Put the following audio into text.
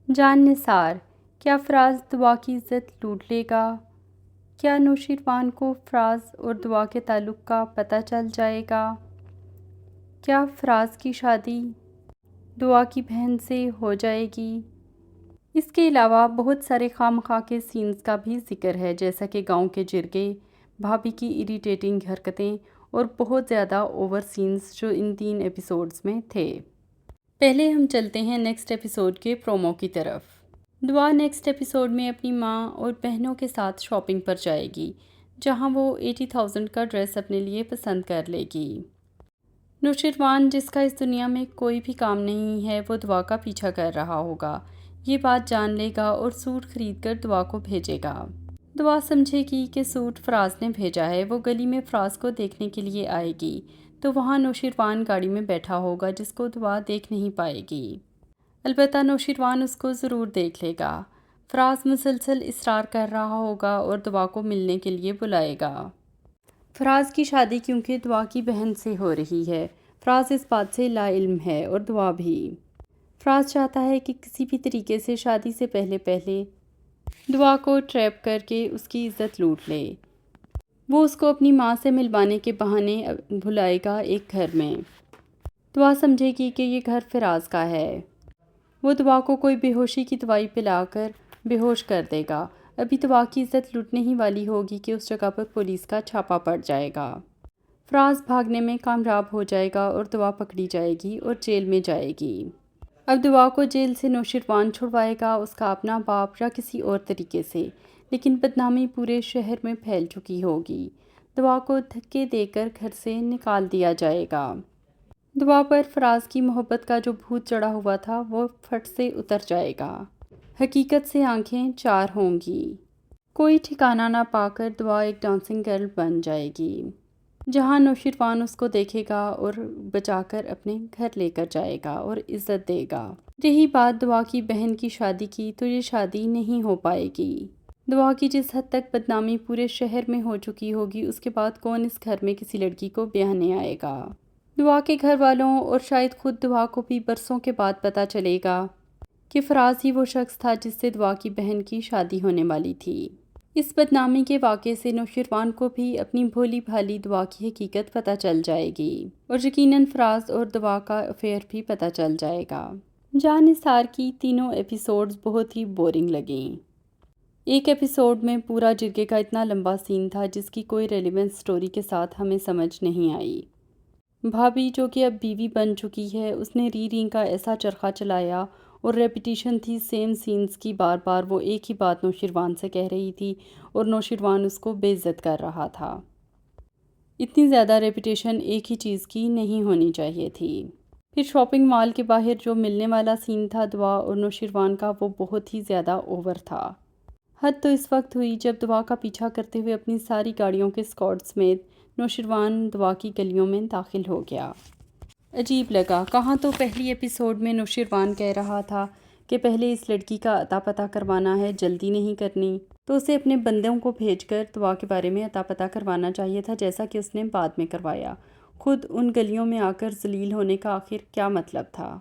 جان نثار، کیا فراز دعا کی عزت لوٹ لے گا؟ کیا نوشیروان کو فراز اور دعا کے تعلق کا پتہ چل جائے گا؟ کیا فراز کی شادی دعا کی بہن سے ہو جائے گی؟ اس کے علاوہ بہت سارے خواہ مخواہ کے سینز کا بھی ذکر ہے، جیسا کہ گاؤں کے جرگے، بھابھی کی اریٹیٹنگ حرکتیں اور بہت زیادہ اوور سینز جو ان 3 ایپیسوڈز میں تھے۔ پہلے ہم چلتے ہیں نیکسٹ ایپیسوڈ کے پرومو کی طرف۔ دعا نیکسٹ ایپیسوڈ میں اپنی ماں اور بہنوں کے ساتھ شاپنگ پر جائے گی، جہاں وہ 80,000 کا ڈریس اپنے لیے پسند کر لے گی۔ نوشیروان، جس کا اس دنیا میں کوئی بھی کام نہیں ہے، وہ دعا کا پیچھا کر رہا ہوگا، یہ بات جان لے گا اور سوٹ خرید کر دعا کو بھیجے گا۔ دعا سمجھے گی کہ سوٹ فراز نے بھیجا ہے، وہ گلی میں فراز کو دیکھنے کے لیے آئے گی تو وہاں نوشیروان گاڑی میں بیٹھا ہوگا جس کو دعا دیکھ نہیں پائے گی۔ البتہ نوشیروان اس کو ضرور دیکھ لے گا۔ فراز مسلسل اصرار کر رہا ہوگا اور دعا کو ملنے کے لیے بلائے گا۔ فراز کی شادی کیونکہ دعا کی بہن سے ہو رہی ہے، فراز اس بات سے لا علم ہے اور دعا بھی۔ فراز چاہتا ہے کہ کسی بھی طریقے سے شادی سے پہلے دعا کو ٹریپ کر کے اس کی عزت لوٹ لے۔ وہ اس کو اپنی ماں سے ملوانے کے بہانے بلائے گا ایک گھر میں۔ دعا سمجھے گی کہ یہ گھر فراز کا ہے۔ وہ دعا کو کوئی بے ہوشی کی دوائی پلا کر بے ہوش کر دے گا۔ ابھی دعا کی عزت لوٹنے ہی والی ہوگی کہ اس جگہ پر پولیس کا چھاپا پڑ جائے گا۔ فراز بھاگنے میں کامیاب ہو جائے گا اور دعا پکڑی جائے گی اور جیل میں جائے گی۔ اب دعا کو جیل سے نوشیروان چھڑوائے گا، اس کا اپنا باپ یا کسی اور طریقے سے، لیکن بدنامی پورے شہر میں پھیل چکی ہوگی۔ دعا کو دھکے دے کر گھر سے نکال دیا جائے گا۔ دعا پر فراز کی محبت کا جو بھوت چڑھا ہوا تھا وہ پھٹ سے اتر جائے گا۔ حقیقت سے آنکھیں چار ہوں گی۔ کوئی ٹھکانہ نہ پا کر دعا ایک ڈانسنگ گرل بن جائے گی، جہاں نوشیروان اس کو دیکھے گا اور بچا کر اپنے گھر لے کر جائے گا اور عزت دے گا۔ رہی بات دعا کی بہن کی شادی کی، تو یہ شادی نہیں ہو پائے گی۔ دعا کی جس حد تک بدنامی پورے شہر میں ہو چکی ہوگی، اس کے بعد کون اس گھر میں کسی لڑکی کو بیاہنے آئے گا؟ دعا کے گھر والوں اور شاید خود دعا کو بھی برسوں کے بعد پتہ چلے گا کہ فراز ہی وہ شخص تھا جس سے دعا کی بہن کی شادی ہونے والی تھی۔ اس بدنامی کے واقعے سے نوشیروان کو بھی اپنی بھولی بھالی دعا کی حقیقت پتہ چل جائے گی اور یقیناً فراز اور دعا کا افیئر بھی پتہ چل جائے گا۔ جان نثار کی تینوں ایپیسوڈز بہت ہی بورنگ لگیں۔ ایک ایپیسوڈ میں پورا جرگے کا اتنا لمبا سین تھا جس کی کوئی ریلیونس سٹوری کے ساتھ ہمیں سمجھ نہیں آئی۔ بھابھی جو کہ اب بیوی بن چکی ہے، اس نے ری کا ایسا چرخہ چلایا اور ریپیٹیشن تھی سیم سینز کی، بار بار وہ ایک ہی بات نوشیروان سے کہہ رہی تھی اور نوشیروان اس کو بے عزت کر رہا تھا۔ اتنی زیادہ ریپیٹیشن ایک ہی چیز کی نہیں ہونی چاہیے تھی۔ پھر شاپنگ مال کے باہر جو ملنے والا سین تھا دعا اور نوشیروان کا، وہ بہت ہی زیادہ اوور تھا۔ حد تو اس وقت ہوئی جب دعا کا پیچھا کرتے ہوئے اپنی ساری گاڑیوں کے اسکارٹ سمیت نوشیروان دعا کی گلیوں میں داخل ہو گیا۔ عجیب لگا، کہاں تو پہلی ایپیسوڈ میں نوشیروان کہہ رہا تھا کہ پہلے اس لڑکی کا اتا پتہ کروانا ہے، جلدی نہیں کرنی، تو اسے اپنے بندوں کو بھیج کر دعا کے بارے میں اتا پتہ کروانا چاہیے تھا، جیسا کہ اس نے بعد میں کروایا۔ خود ان گلیوں میں آ کر ذلیل ہونے کا آخر کیا مطلب تھا؟